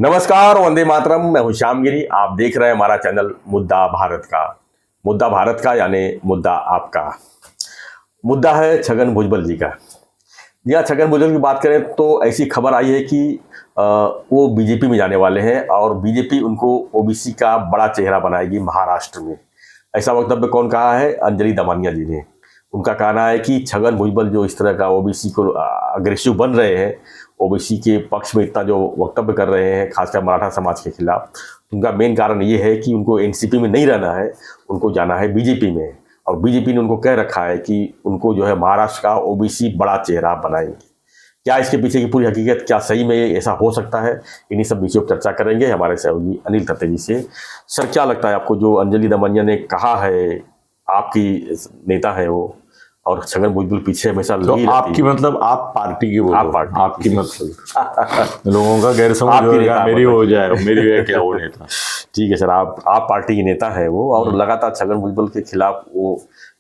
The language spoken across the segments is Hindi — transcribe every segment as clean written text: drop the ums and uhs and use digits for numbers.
नमस्कार, वंदे मातरम। मैं हूं श्यामगिरी। आप देख रहे हैं हमारा चैनल मुद्दा भारत का। मुद्दा भारत का यानी मुद्दा आपका। मुद्दा है छगन भुजबल जी का। जी हाँ, छगन भुजबल की बात करें तो ऐसी खबर आई है कि वो बीजेपी में जाने वाले हैं और बीजेपी उनको ओबीसी का बड़ा चेहरा बनाएगी महाराष्ट्र में। ऐसा वक्तव्य कौन कहा है? अंजलि दमानिया जी ने। उनका कहना है कि छगन भुजबल जो इस तरह का ओबीसी को अग्रेसिव बन रहे हैं, ओबीसी के पक्ष में इतना जो वक्तव्य कर रहे हैं, खासकर मराठा समाज के खिलाफ, उनका मेन कारण ये है कि उनको एनसीपी में नहीं रहना है, उनको जाना है बीजेपी में। और बीजेपी ने उनको कह रखा है कि उनको जो है महाराष्ट्र का ओबीसी बड़ा चेहरा बनाएंगे। क्या इसके पीछे की पूरी हकीकत, क्या सही में ऐसा हो सकता है? इन्हीं सब विषयों पर चर्चा करेंगे हमारे सहयोगी अनिल तत्ते जी से। सर, क्या लगता है आपको जो अंजलि दमनिया ने कहा है, आपकी नेता है वो, और छगन भुजबल पीछे हमेशा तो आपकी मतलब आप पार्टी की बोलो, आपकी मतलब लोगों का गैर समझ होगा, मेरी हो जाए, मेरी है क्या वो नेता। ठीक है सर, आप पार्टी की नेता है वो, और लगातार छगन भुजबल के खिलाफ वो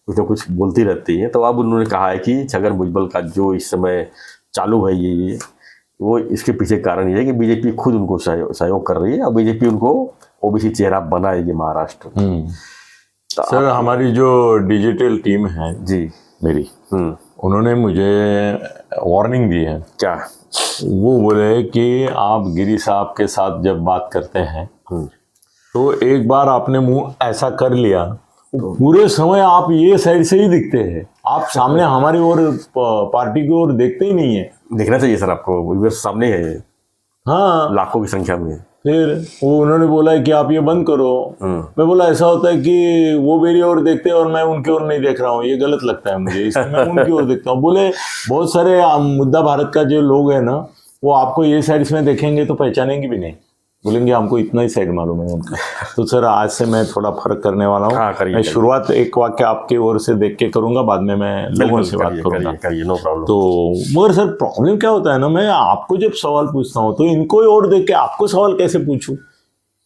कुछ न कुछ बोलती रहती है। तो अब उन्होंने कहा है कि छगन भुजबल का जो इस समय चालू है ये वो इसके पीछे कारण ये है कि बीजेपी खुद उनको सहयोग कर रही है और बीजेपी उनको ओबीसी चेहरा बनाएगी महाराष्ट्र। तो सर, हमारी जो डिजिटल टीम है जी मेरी, उन्होंने मुझे वार्निंग दी है। क्या? वो बोले कि आप गिरी साहब के साथ जब बात करते हैं तो एक बार आपने मुंह ऐसा कर लिया, पूरे समय आप ये साइड से ही दिखते हैं, आप सामने हमारी ओर पार्टी की ओर देखते ही नहीं है। देखना चाहिए सर आपको, व्यूअर्स सामने है। हाँ, लाखों की संख्या में। फिर वो उन्होंने बोला है कि आप ये बंद करो। मैं बोला ऐसा होता है कि वो मेरी ओर देखते हैं और मैं उनकी ओर नहीं देख रहा हूँ, ये गलत लगता है मुझे, इसलिए मैं उनकी ओर देखता हूँ। बोले बहुत सारे मुद्दा भारत का जो लोग है ना, वो आपको ये साइड में देखेंगे तो पहचानेंगे भी नहीं, बोलेंगे हमको इतना ही साइड मालूम है उनका। तो सर, आज से मैं थोड़ा फर्क करने वाला हूँ। हाँ, मैं शुरुआत एक वाक्य आपके ओर से देख के करूंगा, बाद में मैं लोगों से बात करूंगा। No problem. तो मगर सर, प्रॉब्लम क्या होता है ना, मैं आपको जब सवाल पूछता हूँ तो इनको और देख के आपको सवाल कैसे पूछूं?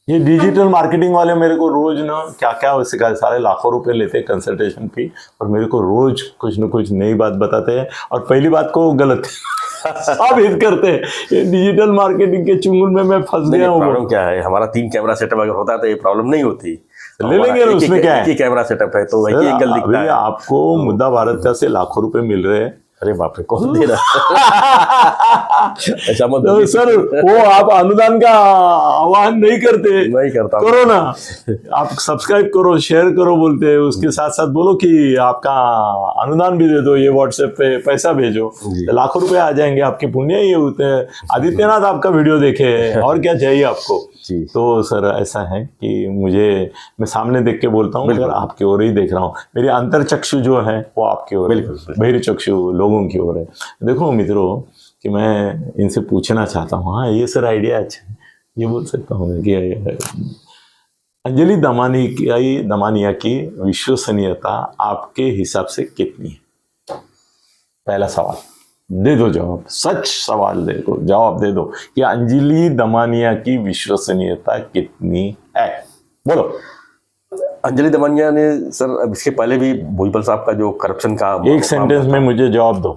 ये डिजिटल मार्केटिंग वाले मेरे को रोज ना क्या क्या सिखा, सारे लाखों रुपए लेते हैं कंसल्टेशन फी, और मेरे को रोज कुछ न कुछ नई बात बताते हैं, और पहली बात को गलत साबित करते हैं। ये डिजिटल मार्केटिंग के चुंगल में मैं फंस गया हूँ। प्रॉब्लम क्या है? हमारा 3 कैमरा सेटअप अगर होता है तो ये प्रॉब्लम नहीं होती। ले लेंगे ना, उसमें क्या है? एक कैमरा सेटअप है तो एक एंगल दिखता है। आपको मुद्दा भारत का से लाखों रुपए मिल रहे हैं। अरे बाप रे, कौन दे रहा? ऐसा मत तो सर, वो आप अनुदान का आह्वान नहीं करते? नहीं करता। करो ना, आप सब्सक्राइब करो, शेयर करो बोलते हैं, उसके साथ साथ बोलो कि आपका अनुदान भी दे दो, ये व्हाट्सएप पे पैसा भेजो, तो लाखों रुपए आ जाएंगे, आपके पुण्य ही होते हैं। आदित्यनाथ आपका वीडियो देखे, और क्या चाहिए आपको? तो सर, ऐसा है कि मैं सामने देख के बोलता हूँ, मगर आपकी ओर ही देख रहा हूँ। मेरी अंतरचक्षु जो है वो आपकी ओर, बहिर चक्षु लोगों की ओर है। देखो मित्रों, कि मैं इनसे पूछना चाहता हूँ, हाँ ये सर आइडिया अच्छा है, ये बोल सकता हूँ कि अंजलि दमानिया की विश्वसनीयता आपके हिसाब से कितनी है? पहला सवाल दे दो जवाब, सच सवाल दे दो, जवाब दे दो कि अंजलि दमानिया की विश्वसनीयता कितनी है, बोलो। अंजलि दमानिया ने सर, अब इसके पहले भी भुजबल साहब का जो करप्शन का, एक सेंटेंस में मुझे जवाब दो,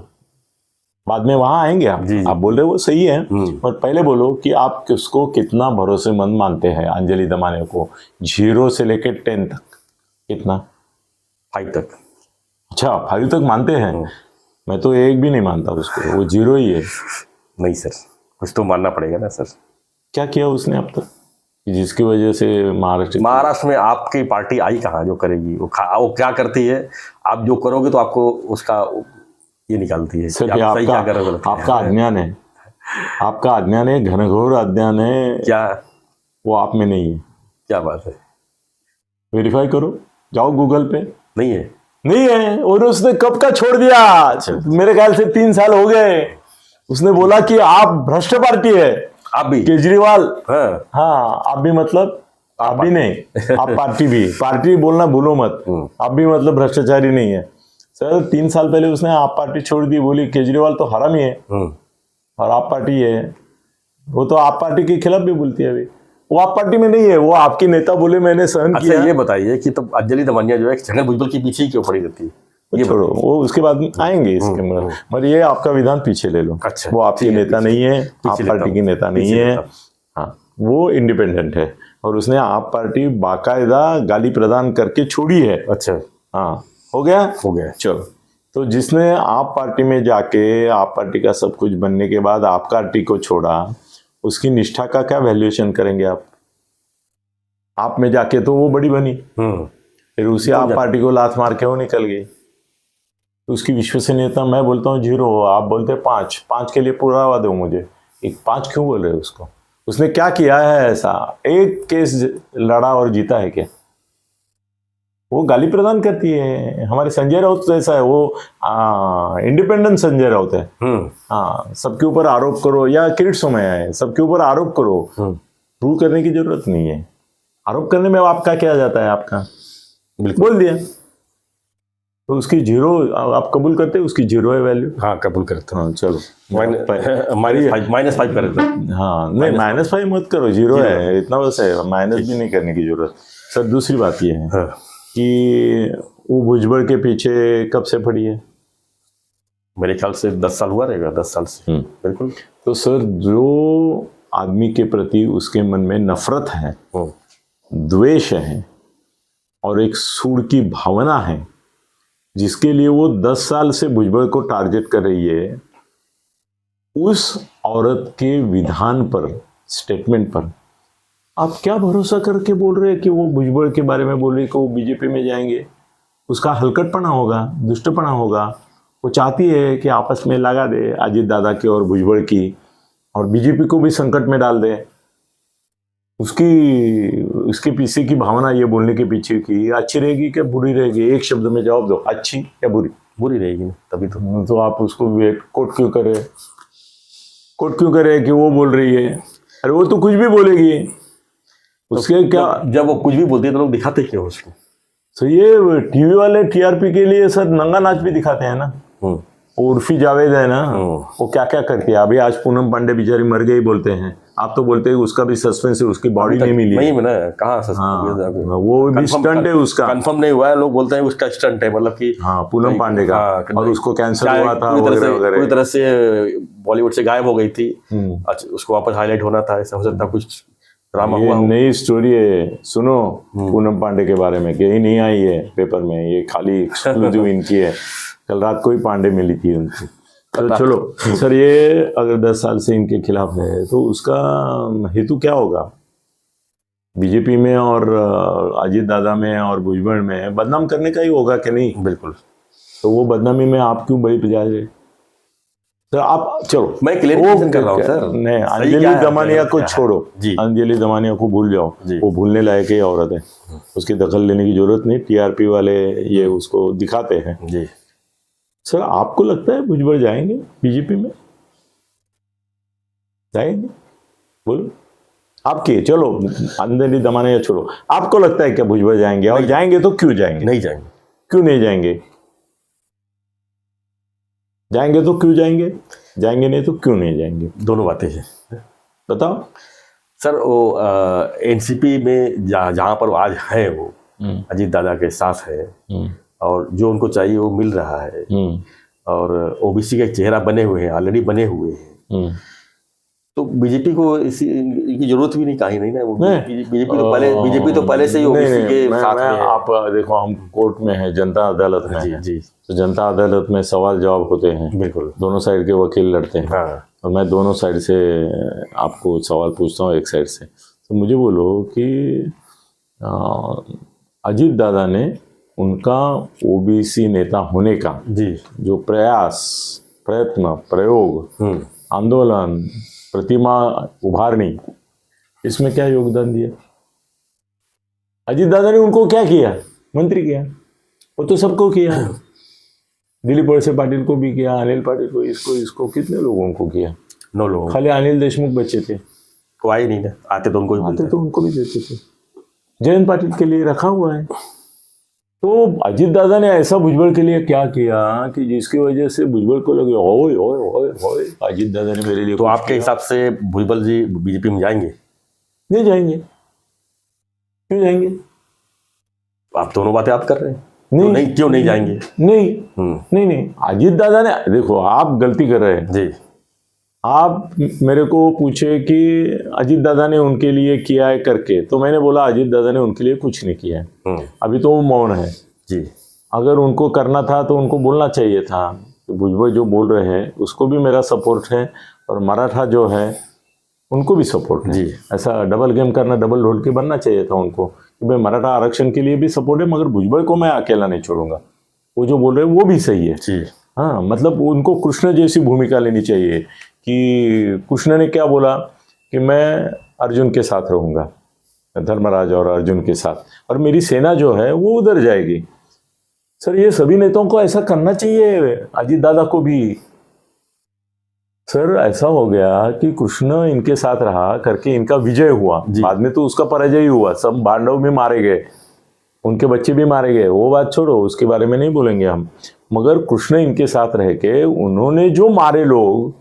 बाद में वहां आएंगे आप। आप बोल रहे हो वो सही है, पर पहले बोलो कि आप किसको कितना भरोसेमंद मानते हैं अंजलि दमानिया को, 0 से लेकर 10 तक? कितना? 5 तक। अच्छा, 5 तक मानते हैं? मैं तो 1 भी नहीं मानता उसको, वो 0 ही है। नहीं सर, कुछ तो मानना पड़ेगा ना सर। क्या किया उसने अब तक जिसकी वजह से महाराष्ट्र में आपकी पार्टी आई कहाँ जो करेगी? वो क्या करती है? आप जो करोगे तो आपको उसका ये निकालती है। सर, आपका अज्ञान है, आपका अज्ञान है, घनघोर अज्ञान है। क्या वो आप में नहीं है? क्या बात है? वेरीफाई करो, जाओ गूगल पे। नहीं है? नहीं है। और उसने कब का छोड़ दिया? मेरे ख्याल से 3 साल हो गए। उसने बोला कि आप भ्रष्ट पार्टी है। आप भी? केजरीवाल। हाँ, आप भी मतलब? आप भी नहीं, आप पार्टी भी। पार्टी बोलना भूलो मत। आप भी मतलब भ्रष्टाचारी नहीं है सर। 3 साल पहले उसने आप पार्टी छोड़ दी, बोली केजरीवाल तो हरामी है और आप पार्टी है। वो तो आप पार्टी के खिलाफ भी बोलती है। अभी वो आप पार्टी में नहीं है, वो आपकी नेता बोले मैंने सहन किया। ये बताइए कि तो अंजलि दमानिया जो है छगन भुजबल के पीछे ही क्यों पड़ी रहती है? ये छोड़ो, वो उसके बाद आएंगे इसके मगर ये आपका विधान पीछे ले लो। अच्छा, वो आपकी नेता नहीं है, आप पार्टी की नेता नहीं है। हाँ, वो इंडिपेंडेंट है और उसने आप पार्टी बाकायदा गाली प्रदान करके छोड़ी है। अच्छा, हाँ, हो गया। चलो, तो जिसने आप पार्टी में जाके आप पार्टी का सब कुछ बनने के बाद आप पार्टी को छोड़ा, उसकी निष्ठा का क्या वैल्यूएशन करेंगे आप में जाके तो वो बड़ी बनी, फिर उसी आप पार्टी को लात मार के वो निकल गई, तो उसकी विश्वसनीयता मैं बोलता हूँ 0 हो। आप बोलते 5 के लिए पुरावा दो मुझे, एक 5 क्यों बोल रहे हो उसको? उसने क्या किया है ऐसा? एक केस लड़ा और जीता है क्या? वो गाली प्रदान करती है। हमारे संजय राउत जैसा है वो, इंडिपेंडेंट संजय राउत है। हाँ, सबके ऊपर आरोप करो, या किरीट सोमैया है, सबके ऊपर आरोप करो, प्रूव करने की जरूरत नहीं है। आरोप करने में आपका क्या जाता है? आपका बोल दिया तो उसकी 0, आप कबूल करते हैं उसकी 0 है वैल्यू। हाँ, कबूल करते हैं। हाँ, चलो -5 कर देते। हाँ, नहीं -5 मत करो, 0 है, इतना बस है, माइनस भी नहीं करने की जरूरत। सर, दूसरी बात ये है कि वो भुजबल के पीछे कब से पड़ी है? मेरे ख्याल से 10 साल हुआ रहेगा, 10 साल से। बिल्कुल। तो सर, जो आदमी के प्रति उसके मन में नफरत है, द्वेष है और एक सूड़ की भावना है, जिसके लिए वो 10 साल से भुजबल को टारगेट कर रही है, उस औरत के विधान पर, स्टेटमेंट पर आप क्या भरोसा करके बोल रहे हैं कि वो भुजबल के बारे में बोल रही है कि वो बीजेपी में जाएंगे? उसका हलकटपना होगा, दुष्टपना होगा। वो चाहती है कि आपस में लगा दे अजीत दादा की और भुजबल की, और बीजेपी को भी संकट में डाल दे। उसके पीछे की भावना ये बोलने के पीछे की अच्छी रहेगी क्या बुरी रहेगी? एक शब्द में जवाब दो, अच्छी या बुरी? बुरी रहेगी ना, तभी तो आप उसको कोट क्यों करे कि वो बोल रही है? अरे वो तो कुछ भी बोलेगी, उसके क्या? जब वो कुछ भी बोलती है तो लोग दिखाते क्यों उसको? तो ये टीवी वाले टीआरपी के लिए सर नंगा नाच भी दिखाते हैं ना। उर्फी जावेद है ना, वो क्या क्या करती है। अभी आज पूनम पांडे बेचारी मर गई बोलते हैं, आप तो बोलते हैं उसका भी सस्पेंस है, उसकी बॉडी नहीं मिली। नहीं मिला, कहाँ सस्पेंस? वो भी स्टंट है उसका, कंफर्म नहीं हुआ है। लोग बोलते हैं उसका स्टंट है, मतलब कि हाँ, पूनम पांडे का, और उसको कैंसर हुआ था पूरी तरह से बॉलीवुड से गायब हो गई थी। अच्छा, उसको वापस हाईलाइट होना था, ऐसा हो सकता कुछ ड्रामा हुआ। नई स्टोरी है, सुनो पूनम पांडे के बारे में, कहीं नहीं आई है पेपर में, ये खाली एक्सक्लूसिव इनकी है। कल रात को ही पांडे मिली थी उनकी। तो चलो सर, ये अगर 10 साल से इनके खिलाफ है तो उसका हेतु क्या होगा? बीजेपी में और अजीत दादा में और भुजबल में बदनाम करने का ही होगा कि नहीं? बिल्कुल। तो वो बदनामी में आप क्यों बड़ी बजा रहे? तो आप चलो, मैं क्लियरिफिकेशन कर रहा हूँ सर। नहीं, अंजलि दमानिया को छोड़ो, अंजलि दमानिया को भूल जाओ, वो भूलने लायक ही औरत है, उसकी दखल लेने की जरूरत नहीं। टीआरपी वाले ये उसको दिखाते हैं जी। सर, आपको लगता है भुजबल जाएंगे बीजेपी में? जाएंगे? बोलो आपके, चलो अंजलि दमानिया छोड़ो, आपको लगता है क्या भुजबल जाएंगे? और जाएंगे तो क्यों जाएंगे? नहीं जाएंगे। क्यों नहीं जाएंगे? जाएंगे तो क्यों जाएंगे? जाएंगे नहीं तो क्यों नहीं जाएंगे? दोनों बातें हैं, बताओ सर। वो एनसीपी में जहाँ पर आज है, वो अजीत दादा के साथ है, और जो उनको चाहिए वो मिल रहा है, और ओबीसी का चेहरा बने हुए हैं, ऑलरेडी बने हुए हैं। तो बीजेपी को इनकी जरूरत भी नहीं, कहीं नहीं ना। बीजेपी तो पहले से ही ओबीसी के साथ में है। आप देखो, हम कोर्ट में है, जनता अदालत में है, जी। तो जनता अदालत में सवाल जवाब होते हैं। बिल्कुल। दोनों साइड के वकील लड़ते हैं। और मैं दोनों साइड से आपको सवाल पूछता हूँ, एक साइड से। तो मुझे बोलो कि अजीत दादा ने उनका ओबीसी नेता होने का जी जो प्रयास, प्रयत्न, प्रयोग, आंदोलन, प्रतिमा उभारनी, इसमें क्या योगदान दिया? अजीत दादा ने उनको क्या किया? मंत्री किया। वो तो सबको किया, दिलीप वळसे पाटिल को भी किया, अनिल पाटिल को, इसको कितने लोगों को किया? 9 लोगों। खाली अनिल देशमुख बच्चे थे, वो आए नहीं ना, आते तो उनको भी देते थे। जयंत पाटिल के लिए रखा हुआ है। तो अजीत दादा ने ऐसा भुजबल के लिए क्या किया कि जिसकी वजह से भुजबल को लगे ओए ओए ओए ओए अजीत दादा ने मेरे लिए। तो आपके हिसाब से भुजबल जी बीजेपी में जाएंगे? नहीं जाएंगे। क्यों जाएंगे? आप दोनों बातें आप कर रहे हैं। नहीं, क्यों नहीं जाएंगे? नहीं, अजीत दादा ने, देखो आप गलती कर रहे हैं जी। आप मेरे को पूछे कि अजीत दादा ने उनके लिए किया है करके, तो मैंने बोला अजीत दादा ने उनके लिए कुछ नहीं किया है। अभी तो वो मौन है जी। अगर उनको करना था तो उनको बोलना चाहिए था कि भुजबल जो बोल रहे हैं उसको भी मेरा सपोर्ट है, और मराठा जो है उनको भी सपोर्ट है। जी। ऐसा डबल गेम करना, डबल ढोल के बनना चाहिए था उनको कि भाई मराठा आरक्षण के लिए भी सपोर्ट है, मगर भुजबल को मैं अकेला नहीं छोड़ूंगा। वो जो बोल रहे हैं वो भी सही है। जी। हाँ, मतलब उनको कृष्ण जैसी भूमिका लेनी चाहिए कि कृष्ण ने क्या बोला कि मैं अर्जुन के साथ रहूंगा, धर्मराज और अर्जुन के साथ, और मेरी सेना जो है वो उधर जाएगी। सर ये सभी नेताओं को ऐसा करना चाहिए, अजीत दादा को भी। सर ऐसा हो गया कि कृष्ण इनके साथ रहा करके इनका विजय हुआ, बाद में तो उसका पराजय ही हुआ, सब पांडव भी मारे गए, उनके बच्चे भी मारे गए, वो बात छोड़ो, उसके बारे में नहीं बोलेंगे हम। मगर कृष्ण इनके साथ रह के उन्होंने जो मारे लोग,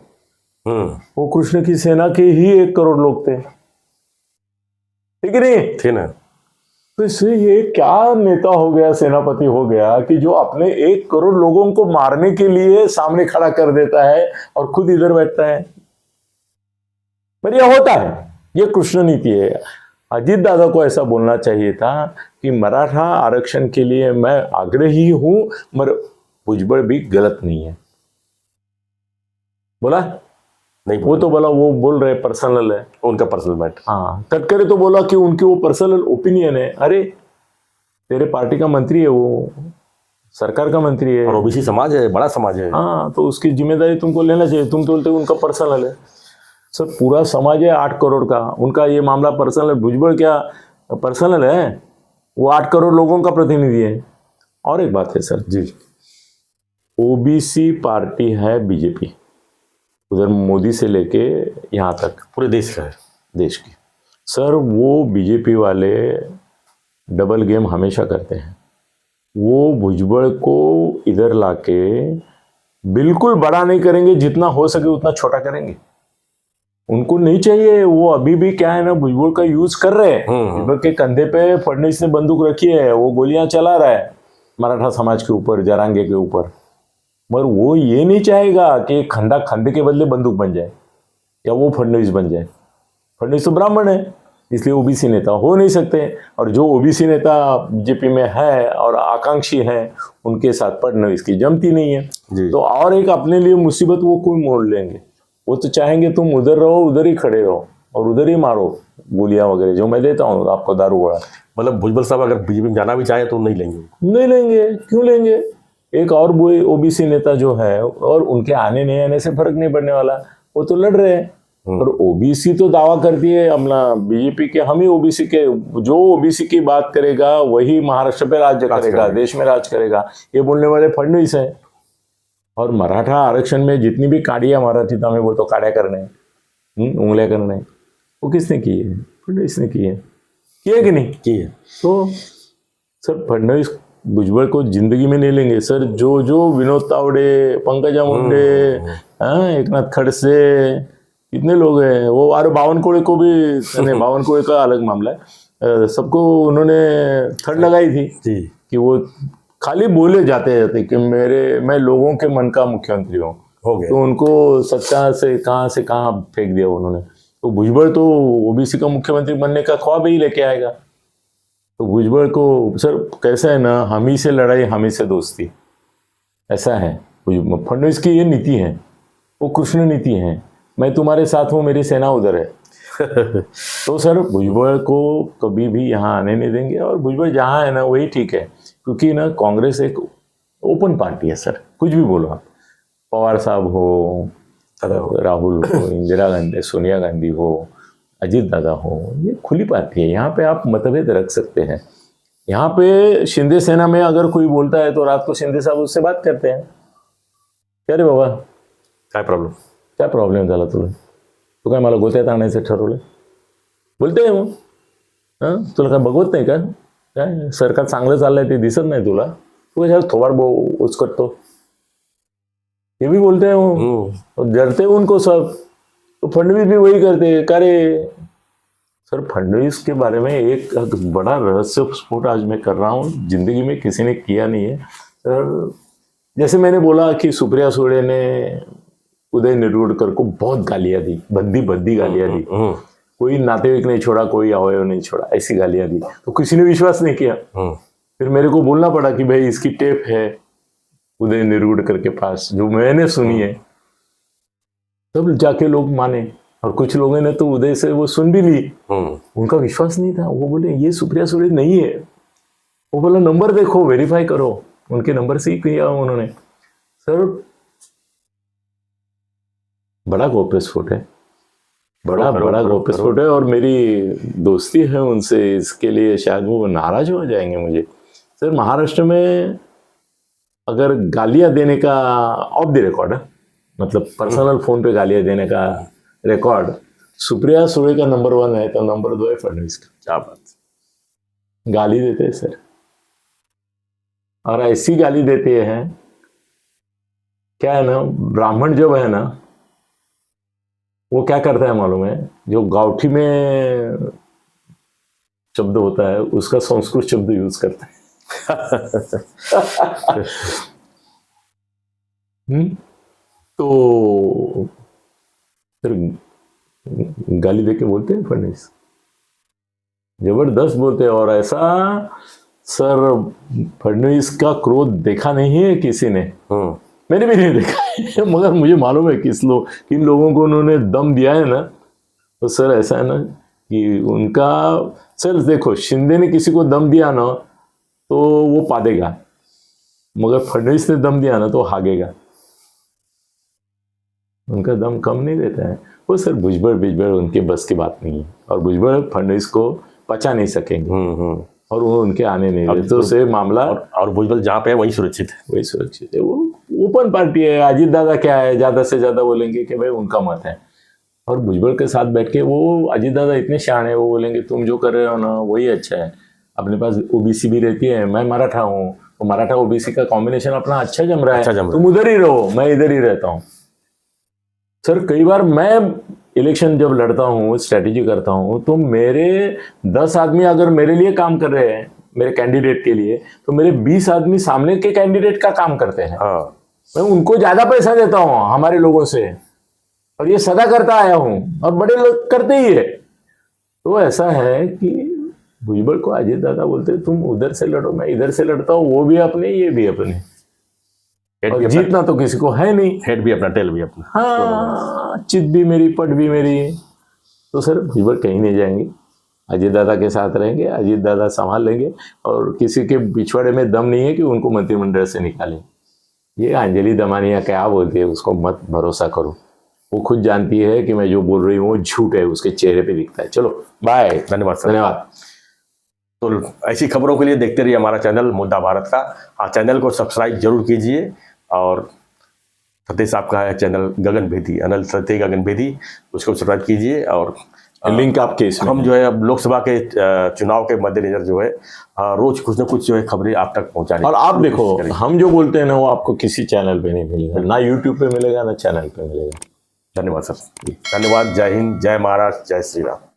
वो कृष्ण की सेना के ही 1 करोड़ लोग थे, ठीक है नहीं? थे ना। तो इससे ये क्या नेता हो गया, सेनापति हो गया कि जो अपने 1 करोड़ लोगों को मारने के लिए सामने खड़ा कर देता है और खुद इधर बैठता है। पर यह होता है, ये कृष्ण नीति है। अजीत दादा को ऐसा बोलना चाहिए था कि मराठा आरक्षण के लिए मैं आग्रही हूं, मगर भुजबल भी गलत नहीं है। बोला नहीं, वो तो बोला वो बोल रहे पर्सनल है, उनका पर्सनल मैटर। हाँ, तटकरे तो बोला कि उनकी वो पर्सनल ओपिनियन है। अरे तेरे पार्टी का मंत्री है, वो सरकार का मंत्री है, और ओबीसी समाज है, बड़ा समाज है। हाँ, तो उसकी जिम्मेदारी तुमको लेना चाहिए। तुम तो बोलते हो उनका पर्सनल है। सर पूरा समाज है 8 करोड़ का, उनका ये मामला पर्सनल है। भुजबल क्या पर्सनल है? वो 8 करोड़ लोगों का प्रतिनिधि है। और एक बात है सर जी, ओबीसी पार्टी है बीजेपी, उधर मोदी से लेके यहाँ तक पूरे देश का है, देश की। सर वो बीजेपी वाले डबल गेम हमेशा करते हैं। वो भुजबल को इधर लाके बिल्कुल बड़ा नहीं करेंगे, जितना हो सके उतना छोटा करेंगे। उनको नहीं चाहिए, वो अभी भी क्या है ना, भुजबल का यूज कर रहे हैं। भुजबल के कंधे पे फडणवीस ने बंदूक रखी है, वो गोलियां चला रहा है मराठा समाज के ऊपर, जरांगे के ऊपर। मगर वो ये नहीं चाहेगा कि खंडे के बदले बंदूक बन जाए या वो फडणवीस बन जाए। फडणवीस तो ब्राह्मण है, इसलिए ओबीसी नेता हो नहीं सकते, और जो ओबीसी नेता बीजेपी में है और आकांक्षी है उनके साथ फडणवीस की जमती नहीं है। तो और एक अपने लिए मुसीबत वो कोई मोड़ लेंगे। वो तो चाहेंगे तुम उधर रहो, उधर ही खड़े रहो और उधर ही मारो गोलियां वगैरह, जो मैं देता हूँ आपको दारू बड़ा। मतलब भुजबल साहब अगर बीजेपी में जाना भी चाहे तो नहीं लेंगे? नहीं लेंगे, क्यों लेंगे? एक और वो ओबीसी नेता जो है, और उनके आने नहीं आने से फर्क नहीं पड़ने वाला, वो तो लड़ रहे हैं। और ओबीसी तो दावा करती है अपना बीजेपी के, हम ही ओबीसी के, जो ओबीसी की बात करेगा वही महाराष्ट्र पे राज्य करेगा, देश में राज करेगा, ये बोलने वाले फडणवीस है। और मराठा आरक्षण में जितनी भी काड़ियां मराठीता में, वो तो काड़िया करने, उंगलियां करने, वो किसने की है? फडणवीस ने की है। किए कि नहीं किए? तो सर फडणवीस भुजबल को जिंदगी में नहीं लेंगे सर। जो जो विनोद तावड़े, पंकजा मुंडे, एकनाथ खड़से, कितने लोग हैं वो, अरे बावनकुळे को भी नहीं, बावनकुळे का अलग मामला है, सबको उन्होंने थड़ लगाई थी जी कि वो खाली बोले जाते कि मैं लोगों के मन का मुख्यमंत्री हूँ, हो गया। तो उनको सत्ता से कहाँ फेंक दिया उन्होंने। तो भुजबल तो ओबीसी का मुख्यमंत्री बनने का ख्वाब ही लेके आएगा। तो भुजबल को सर कैसा है ना, हम ही से लड़ाई हम ही से दोस्ती, ऐसा है फडणवीस की ये नीति है, वो कृष्ण नीति है। मैं तुम्हारे साथ हूँ, मेरी सेना उधर है। तो सर भुजबल को कभी भी यहाँ आने नहीं देंगे, और भुजबल जहाँ है ना वही ठीक है, क्योंकि ना कांग्रेस एक ओपन पार्टी है सर। कुछ भी बोलो आप, पवार साहब हो, राहुल हो, इंदिरा गांधी, सोनिया गांधी हो, अजीत दादा हो, ये खुली पार्टी है। यहाँ पे आप मतभेद रख सकते हैं। यहाँ पे शिंदे सेना में अगर कोई बोलता है तो रात को शिंदे साहब उससे बात करते हैं, क्या रे बाबा काय प्रॉब्लेम, काय प्रॉब्लेम झाला तुला, तू काय मला गोत्यात आणायचं ठरवलं, बोलते आहे मग, हां तुला काय बघवत नाही का, काय सरकार चांगलं चाललंय ते दिसत नाही तुला, तू कशाला थोबाड उचकटतो, ये भी बोलते हैं वो, डरते हैं उनको सब। तो फडणवीस भी वही करते हैं। करे सर फडणवीस के बारे में एक बड़ा रहस्य स्फोट आज मैं कर रहा हूँ, जिंदगी में किसी ने किया नहीं है सर। जैसे मैंने बोला कि सुप्रिया सुळे ने उदय निरुड़कर को बहुत गालियां दी, भद्दी भद्दी गालियां दी। कोई नातेवाईक नहीं छोड़ा, कोई अवयव नहीं छोड़ा, ऐसी गालियां दी। तो किसी ने विश्वास नहीं किया। फिर मेरे को बोलना पड़ा कि भाई इसकी टेप है उदय निरुड़कर के पास, जो मैंने सुनी है। तब जाके लोग माने, और कुछ लोगों ने तो उदय से वो सुन भी ली। उनका विश्वास नहीं था, वो बोले ये सुप्रिया सुले नहीं है। वो बोला नंबर देखो, वेरीफाई करो। उनके नंबर से ही किया उन्होंने। सर बड़ा गौप्यस्फोट है, बड़ा गौप्यस्फोट है। और मेरी दोस्ती है उनसे, इसके लिए शायद वो नाराज हो जाएंगे मुझे। सर महाराष्ट्र में अगर गालियां देने का ऑफ द रिकॉर्ड, मतलब पर्सनल फोन पे गालियां देने का रिकॉर्ड सुप्रिया सुले का नंबर 1 है, तो नंबर 2 है फडणवीस का। क्या बात, गाली देते हैं सर, और ऐसी गाली देते हैं। क्या है ना, ब्राह्मण जब है ना, वो क्या करता है मालूम है, जो गावठी में शब्द होता है उसका संस्कृत शब्द यूज करता है। तो फिर गाली देके बोलते हैं फडणवीस, जबरदस्त बोलते हैं। और ऐसा सर फडणवीस का क्रोध देखा नहीं है किसी ने, मैंने भी नहीं देखा है, मगर मुझे मालूम है किन लोगों को उन्होंने दम दिया है ना। तो सर ऐसा है ना कि उनका, सर देखो शिंदे ने किसी को दम दिया ना तो वो पादेगा, मगर फडणवीस ने दम दिया ना तो हागेगा। उनका दम कम नहीं देता है वो। सर भुजबल उनके बस की बात नहीं है, और भुजबल फडणवीस को पचा नहीं सकेंगे, और वो उनके आने नहीं देते। तो से मामला, और भुजबल जहाँ पे है वही सुरक्षित है, वही सुरक्षित है। वो ओपन पार्टी है। अजीत दादा क्या है, ज्यादा से ज्यादा बोलेंगे कि भाई उनका मत है, और भुजबल के साथ बैठ के वो अजीत दादा इतने शान है, वो बोलेंगे तुम जो कर रहे हो ना वही अच्छा है। अपने पास ओबीसी भी रहती है, मैं मराठा हूँ, तो मराठा ओबीसी का कॉम्बिनेशन अपना अच्छा जम रहा है, तुम उधर ही रहो, मैं इधर ही रहता हूँ। सर कई बार मैं इलेक्शन जब लड़ता हूँ, स्ट्रेटेजी करता हूँ, तो मेरे 10 आदमी अगर मेरे लिए काम कर रहे हैं, मेरे कैंडिडेट के लिए, तो मेरे 20 आदमी सामने के कैंडिडेट का काम करते हैं। मैं उनको ज्यादा पैसा देता हूँ हमारे लोगों से, और ये सदा करता आया हूँ, और बड़े लोग करते ही है। तो ऐसा है कि भुजबल को अजीत दादा बोलते तुम उधर से लड़ो, मैं इधर से लड़ता हूँ, वो भी अपने ये भी अपने, और जीतना तो किसी को है नहीं। हेड भी अपना, टेल भी अपना। हाँ, चित भी मेरी, पट भी मेरी। तो सर भुजबल कहीं नहीं जाएंगे, अजीत दादा के साथ रहेंगे, अजीत दादा संभाल लेंगे, और किसी के पिछवाड़े में दम नहीं है कि उनको मंत्रिमंडल से निकालें। ये अंजलि दमानिया क्या बोलती है, उसको मत भरोसा करो। वो खुद जानती है कि मैं जो बोल रही हूँ वो झूठ है, उसके चेहरे पे दिखता है। चलो बाय, धन्यवाद सर। धन्यवाद। तो ऐसी खबरों के लिए देखते रहिए हमारा चैनल मुद्दा भारत का। हाँ, चैनल को सब्सक्राइब जरूर कीजिए। और सतीश साहब का है चैनल गगन भेदी, अनिल सत्य गगन भेदी, उसको सब्सक्राइब कीजिए। और लिंक आपके इसमें, हम जो है अब लोकसभा के चुनाव के मद्देनजर जो है रोज कुछ न कुछ जो है खबरें आप तक पहुंचाने। और आप देखो, हम जो बोलते हैं ना वो आपको किसी चैनल पे नहीं मिलेगा, ना यूट्यूब पे मिलेगा, ना चैनल पे मिलेगा। धन्यवाद सर, धन्यवाद। जय हिंद, जय महाराष्ट्र, जय श्री राम।